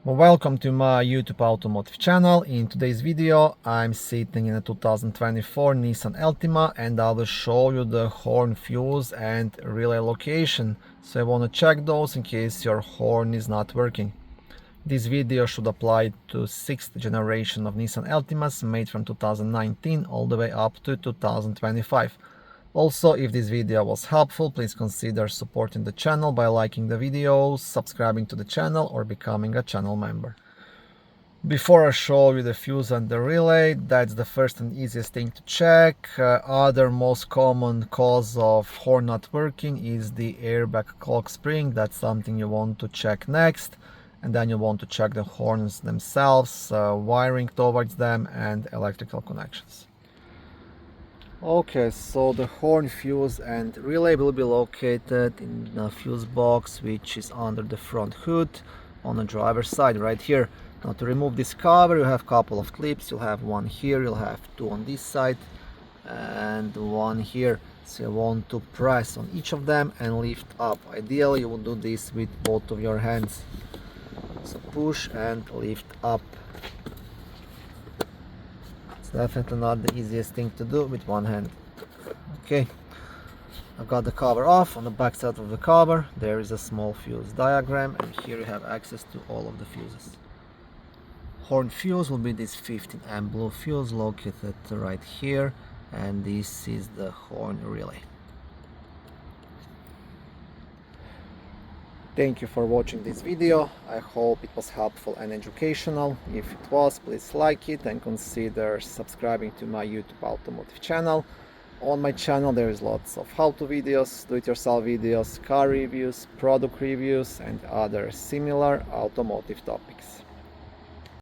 Welcome to my YouTube automotive channel. In today's video I'm sitting in a 2024 Nissan Altima and I will show you the horn fuse and relay location, so I want to check those in case your horn is not working. This video should apply to 6th generation of Nissan Altimas made from 2019 all the way up to 2025. Also, if this video was helpful, please consider supporting the channel by liking the video, subscribing to the channel or becoming a channel member. Before I show you the fuse and the relay, that's the first and easiest thing to check. Other most common cause of horn not working is the airbag clock spring. That's something you want to check next. And then you want to check the horns themselves, wiring towards them and electrical connections. Okay, so the horn fuse and relay will be located in the fuse box, which is under the front hood on the driver's side right here. Now to remove this cover you have a couple of clips. You'll have one here, you'll have two on this side and one here. So you want to press on each of them and lift up. Ideally you will do this with both of your hands. So push and lift up. It's definitely not the easiest thing to do with one hand. Okay, I got the cover off. On the back side of the cover there is a small fuse diagram and here you have access to all of the fuses. Horn fuse will be this 15 amp blue fuse located right here, and this is the horn relay. Thank you for watching this video. I hope it was helpful and educational. If it was, please like it and consider subscribing to my YouTube automotive channel. On my channel there is lots of how-to videos, do-it-yourself videos, car reviews, product reviews and other similar automotive topics.